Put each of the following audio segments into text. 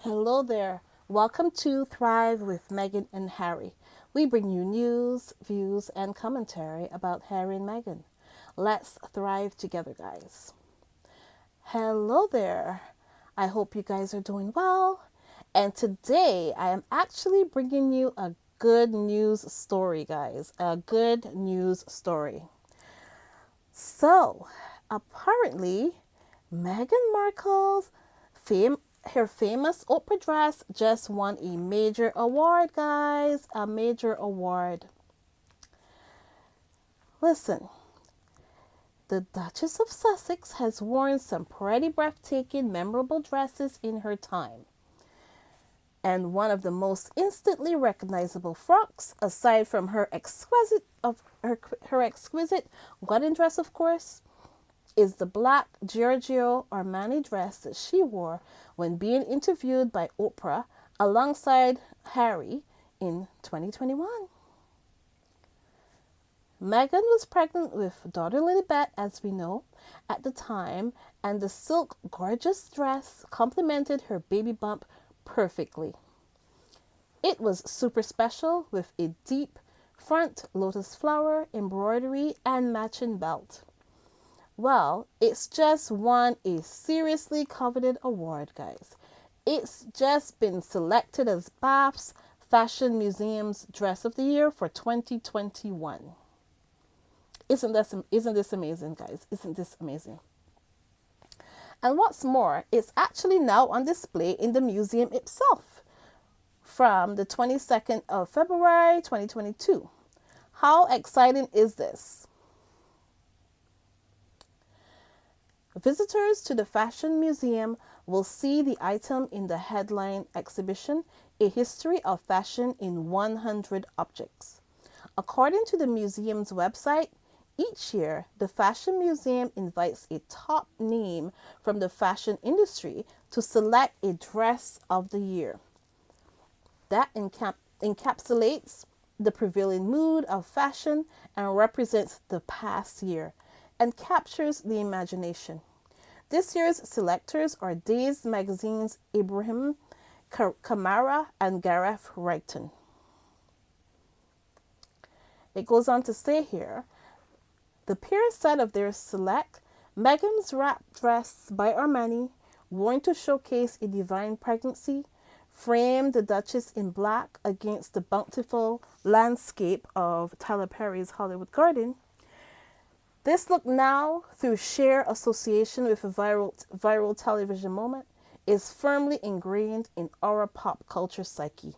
Hello there. Welcome to Thrive with Meghan and Harry. We bring you news, views, and commentary about Harry and Meghan. Let's thrive together, guys. Hello there. I hope you guys are doing well. And today I am actually bringing you a good news story, guys. A good news story. So, apparently, Meghan Markle's fame her famous opera dress just won a major award, guys. A major award. Listen, the Duchess of Sussex has worn some pretty breathtaking, memorable dresses in her time. And one of the most instantly recognizable frocks, aside from her exquisite wedding dress, of course, is the black Giorgio Armani dress that she wore when being interviewed by Oprah alongside Harry in 2021. Meghan was pregnant with daughter Lilibet, as we know, at the time, and the silk gorgeous dress complemented her baby bump perfectly. It was super special with a deep front lotus flower embroidery and matching belt. Well, it's just won a seriously coveted award, guys. It's just been selected as Bath's Fashion Museum's Dress of the Year for 2021. Isn't this amazing, guys? Isn't this amazing? And what's more, it's actually now on display in the museum itself from the 22nd of February 2022. How exciting is this? Visitors to the Fashion Museum will see the item in the headline exhibition, A History of Fashion in 100 Objects. According to the museum's website, each year the Fashion Museum invites a top name from the fashion industry to select a dress of the year. That encapsulates the prevailing mood of fashion and represents the past year and captures the imagination. This year's selectors are Dazed Magazine's Ibrahim Kamara and Gareth Wrighton. It goes on to say here, the pair said of their select, Meghan's wrap dress by Armani, worn to showcase a divine pregnancy, framed the Duchess in black against the bountiful landscape of Tyler Perry's Hollywood Garden. This look now, through sheer association with a viral television moment, is firmly ingrained in our pop culture psyche.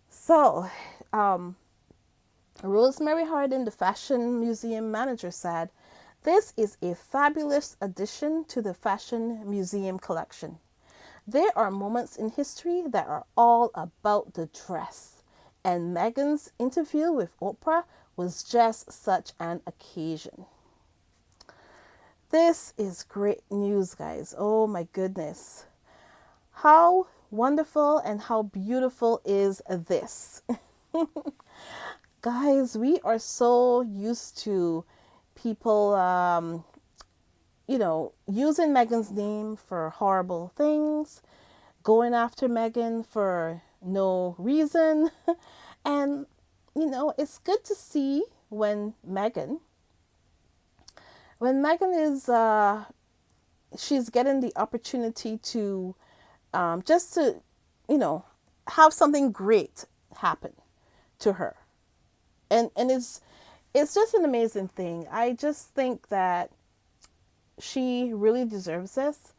So, Rosemary Hardin, the Fashion Museum manager, said, "This is a fabulous addition to the Fashion Museum collection. There are moments in history that are all about the dress. And Meghan's interview with Oprah was just such an occasion." This is great news, guys. Oh my goodness. How wonderful and how beautiful is this? Guys, we are so used to people, using Meghan's name for horrible things, going after Meghan for no reason. And, it's good to see when Meghan is, she's getting the opportunity to, just to, have something great happen to her. And it's just an amazing thing. I just think that she really deserves this.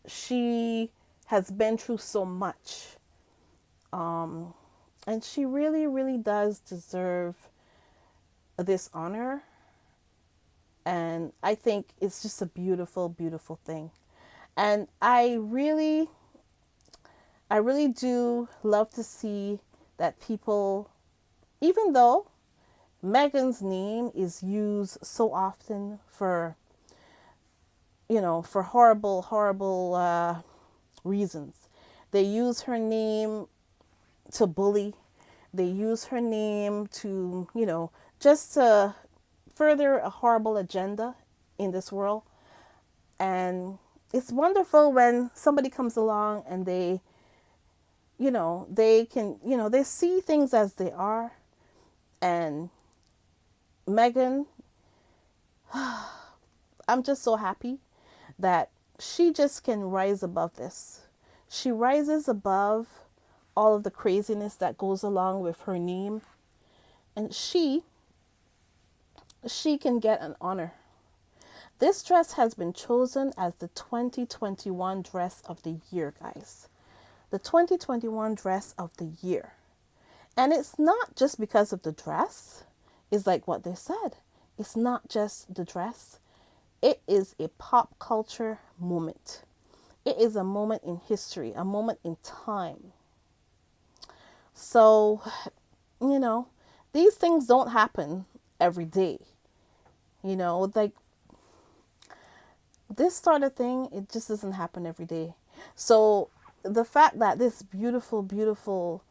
She has been through so much. And she really, really does deserve this honor. And I think it's just a beautiful, beautiful thing. And I really do love to see that people, even though Meghan's name is used so often for, for horrible, horrible reasons. They use her name to bully. They use her name to, just to further a horrible agenda in this world. And it's wonderful when somebody comes along and they, they can, they see things as they are. And Meghan, I'm just so happy that she just can rise above this. She rises above all of the craziness that goes along with her name, and she can get an honor. This dress has been chosen as the 2021 dress of the year, guys. The 2021 dress of the year. And it's not just because of the dress. It's like what they said. It's not just the dress. It is a pop culture moment. It is a moment in history, a moment in time. So, these things don't happen every day. Like this sort of thing, it just doesn't happen every day. So the fact that this beautiful, beautiful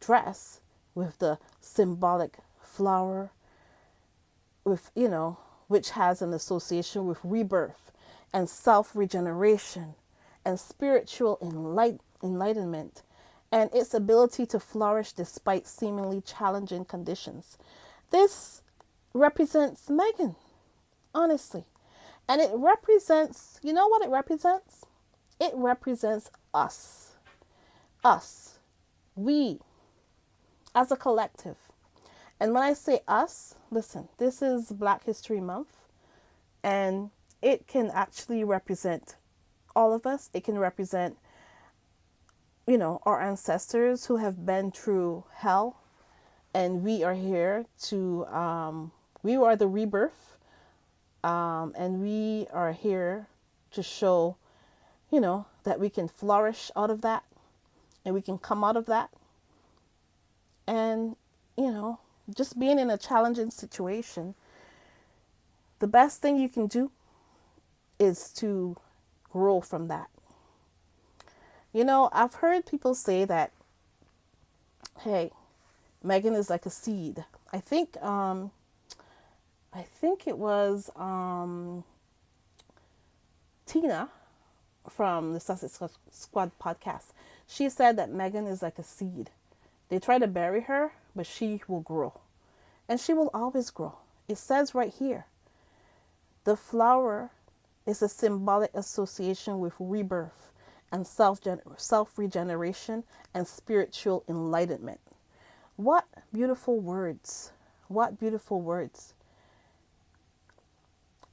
dress with the symbolic flower, with which has an association with rebirth and self-regeneration and spiritual enlightenment, and its ability to flourish despite seemingly challenging conditions. This represents Meghan, honestly. And it represents, you know what it represents? It represents us. Us. We, as a collective. And when I say us, listen, this is Black History Month, and it can actually represent all of us. It can represent, our ancestors who have been through hell, and we are here to, we are the rebirth, and we are here to show, that we can flourish out of that, and we can come out of that. And, just being in a challenging situation, the best thing you can do is to grow from that. I've heard people say that, hey, Meghan is like a seed. I think it was Tina from the Sussex Squad podcast. She said that Meghan is like a seed. They try to bury her, but she will grow. And she will always grow. It says right here, the flower is a symbolic association with rebirth and self-regeneration and spiritual enlightenment. What beautiful words. What beautiful words.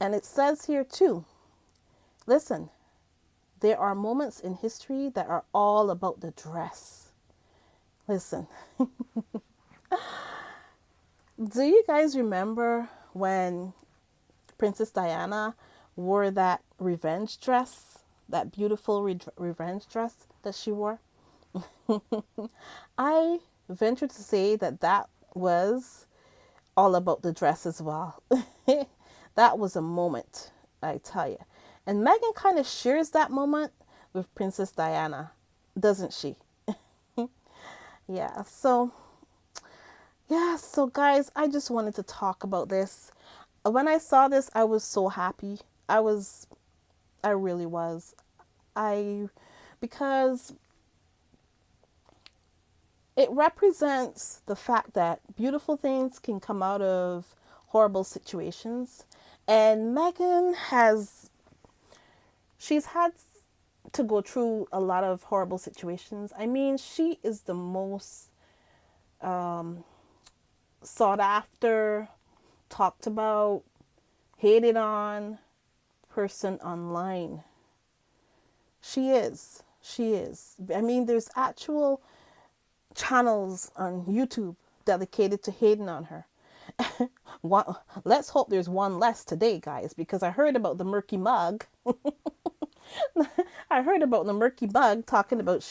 And it says here too, listen, there are moments in history that are all about the dress. Listen, do you guys remember when Princess Diana wore that revenge dress, that beautiful revenge dress that she wore? I venture to say that was all about the dress as well. That was a moment, I tell you. And Meghan kind of shares that moment with Princess Diana, doesn't she? So guys, I just wanted to talk about this. When I saw this, I was so happy. I really was. Because it represents the fact that beautiful things can come out of horrible situations. And Meghan she's had to go through a lot of horrible situations. I mean, she is the most sought after, talked about, hated on person online. She is. I mean, there's actual channels on YouTube dedicated to hating on her. Let's hope there's one less today, guys, because I heard about the murky mug. I heard about the murky mug talking about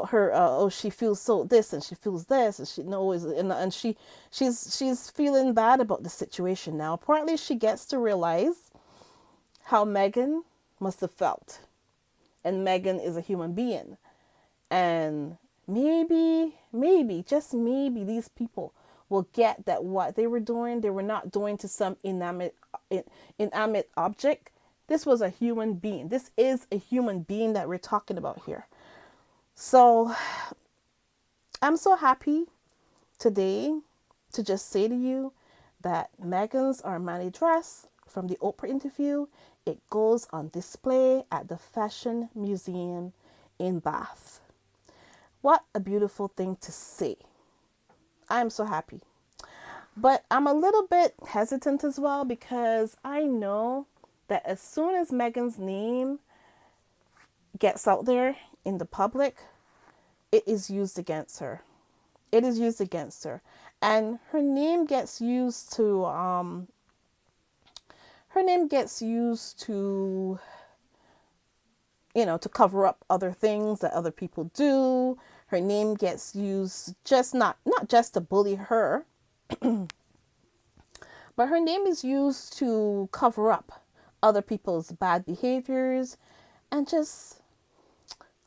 her. She feels so this and she feels this, and she knows, and she's feeling bad about the situation now. Apparently, she gets to realize how Meghan must have felt, and Meghan is a human being, and maybe just maybe these people will get that what they were doing, they were not doing to some inanimate object. This was a human being. This is a human being that we're talking about here. So I'm so happy today to just say to you that Meghan's Armani dress from the Oprah interview, it goes on display at the Fashion Museum in Bath. What a beautiful thing to say. I'm so happy. But I'm a little bit hesitant as well because I know that as soon as Meghan's name gets out there in the public, it is used against her. It is used against her. And her name gets used to to cover up other things that other people do. Her name gets used just not just to bully her, but her name is used to cover up other people's bad behaviors and just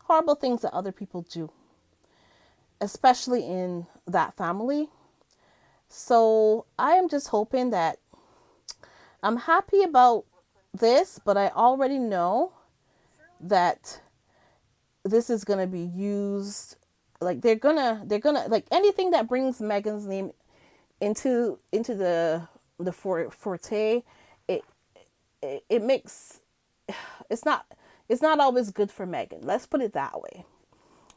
horrible things that other people do, especially in that family. So I am just hoping that I'm happy about this, but I already know that this is going to be used, like they're gonna like anything that brings Meghan's name into the forte, it makes it's not always good for Meghan. Let's put it that way.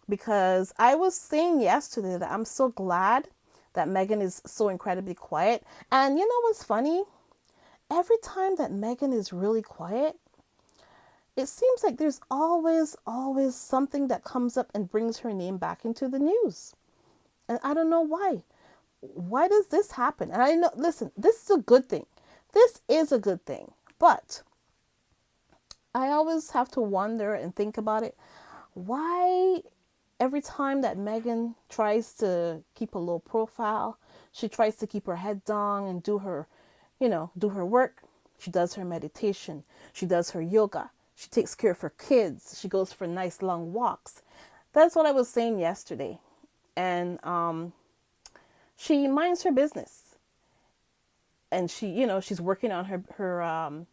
Because I was saying yesterday that I'm so glad that Meghan is so incredibly quiet. And you know what's funny? Every time that Meghan is really quiet, it seems like there's always something that comes up and brings her name back into the news. And I don't know why. Why does this happen? And I know, listen, this is a good thing. This is a good thing. But I always have to wonder and think about it. Why every time that Meghan tries to keep a low profile, she tries to keep her head down and do her work. She does her meditation. She does her yoga. She takes care of her kids. She goes for nice long walks. That's what I was saying yesterday. And she minds her business. And she's working on her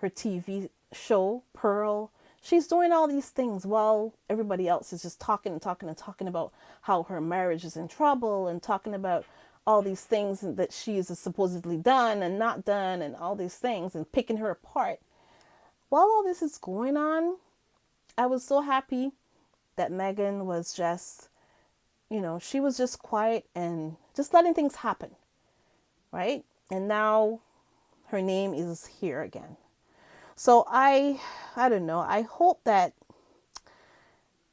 TV show, Pearl. She's doing all these things while everybody else is just talking about how her marriage is in trouble and talking about all these things that she's supposedly done and not done and all these things and picking her apart. While all this is going on, I was so happy that Meghan was just, she was just quiet and just letting things happen, right? And now her name is here again. So I don't know. I hope that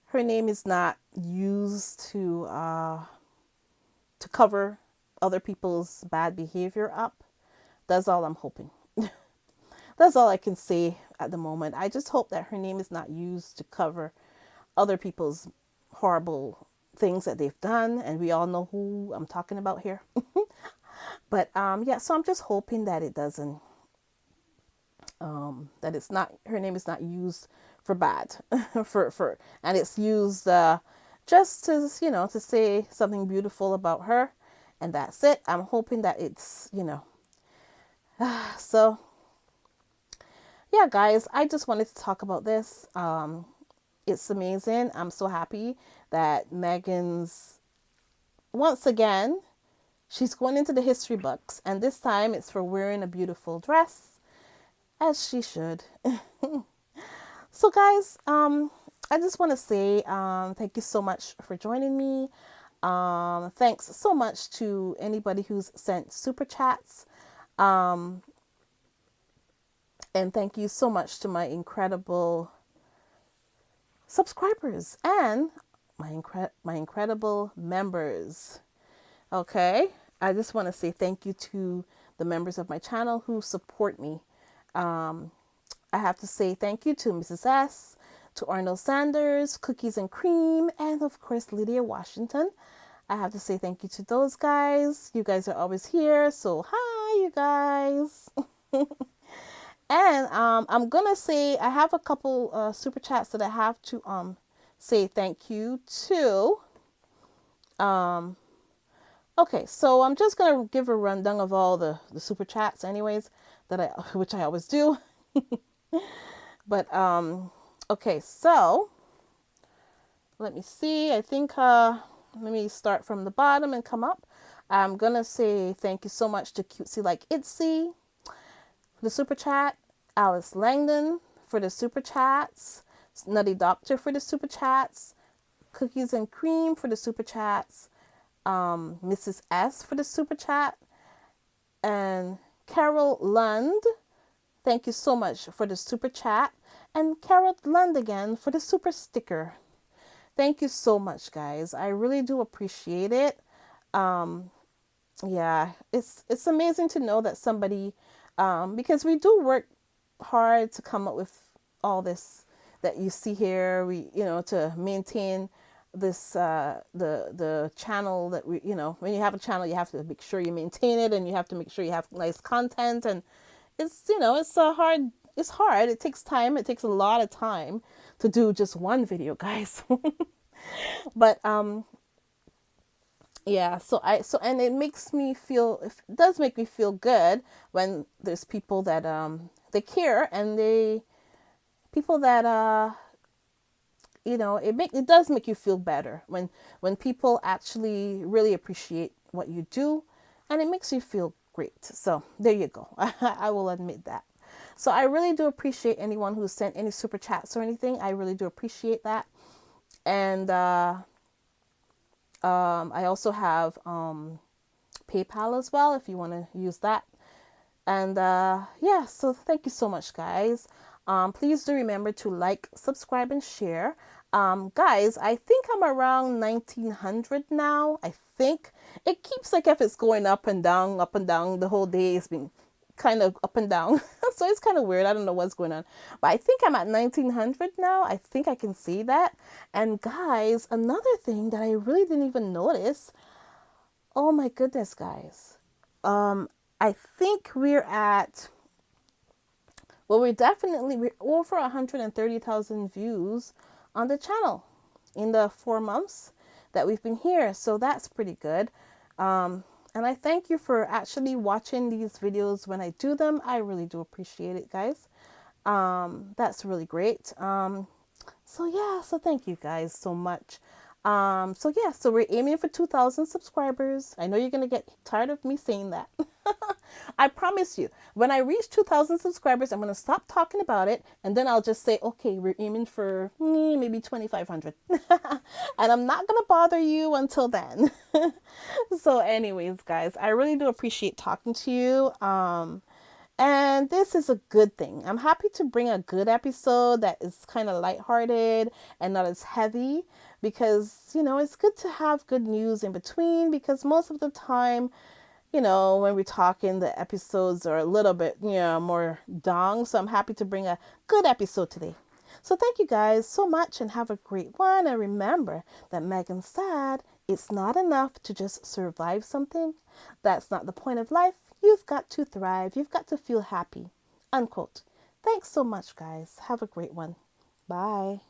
her name is not used to cover other people's bad behavior up. That's all I'm hoping. That's all I can say at the moment. I just hope that her name is not used to cover other people's horrible things that they've done, and we all know who I'm talking about here. But so I'm just hoping that it doesn't. That it's not, her name is not used for bad, and it's used just to to say something beautiful about her, and that's it. I'm hoping that it's so yeah, guys, I just wanted to talk about this. It's amazing. I'm so happy that Meghan's once again, she's going into the history books, and this time it's for wearing a beautiful dress. As she should. So guys, I just want to say thank you so much for joining me. Thanks so much to anybody who's sent super chats. And thank you so much to my incredible subscribers and my incredible members. Okay, I just want to say thank you to the members of my channel who support me. I have to say thank you to Mrs. S, to Arnold Sanders, Cookies and Cream, and of course Lydia Washington. I have to say thank you to those guys. You guys are always here, so hi you guys. And I'm gonna say I have a couple super chats that I have to say thank you to. Okay, so I'm just gonna give a rundown of all the super chats, anyways, that I which I always do. But okay, so let me see. I think let me start from the bottom and come up. I'm gonna say thank you so much to Cutesy Like Itsy for the super chat, Alice Langdon for the super chats, Nutty Doctor for the super chats, Cookies and Cream for the super chats, Mrs. S for the super chat, and Carol Lund. Thank you so much for the super chat, and Carol Lund again for the super sticker. Thank you so much, guys. I really do appreciate it. Um, yeah, it's amazing to know that somebody, because we do work hard to come up with all this that you see here. We, to maintain this the channel that we, when you have a channel, you have to make sure you maintain it, and you have to make sure you have nice content, and it's a hard. It's hard. It takes time. It takes a lot of time to do just one video, guys. But yeah, and it makes me feel, it does make me feel good when there's people that they care, and they people that it does make you feel better when people actually really appreciate what you do, and it makes you feel great. So there you go. I will admit that. So I really do appreciate anyone who sent any super chats or anything. I really do appreciate that. And I also have PayPal as well if you want to use that. And yeah, so thank you so much, guys. Please do remember to like, subscribe, and share. Guys, I think I'm around 1900 now. I think it keeps like if it's going up and down, up and down. The whole day has been kind of up and down. So it's kind of weird. I don't know what's going on. But I think I'm at 1900 now. I think I can see that. And guys, another thing that I really didn't even notice. Oh my goodness, guys. I think we're over 130,000 views on the channel in the 4 months that we've been here. So that's pretty good. And I thank you for actually watching these videos when I do them. I really do appreciate it, guys. That's really great. So yeah, so thank you guys so much. So we're aiming for 2,000 subscribers. I know you're gonna get tired of me saying that. I promise you, when I reach 2,000 subscribers, I'm gonna stop talking about it, and then I'll just say, okay, we're aiming for maybe 2,500, and I'm not gonna bother you until then. So, anyways, guys, I really do appreciate talking to you. And this is a good thing. I'm happy to bring a good episode that is kind of lighthearted and not as heavy, because, it's good to have good news in between, because most of the time, when we're talking, the episodes are a little bit, more down. So I'm happy to bring a good episode today. So thank you guys so much, and have a great one. And remember that Meghan said, it's not enough to just survive something. That's not the point of life. You've got to thrive. You've got to feel happy. Unquote. Thanks so much, guys. Have a great one. Bye.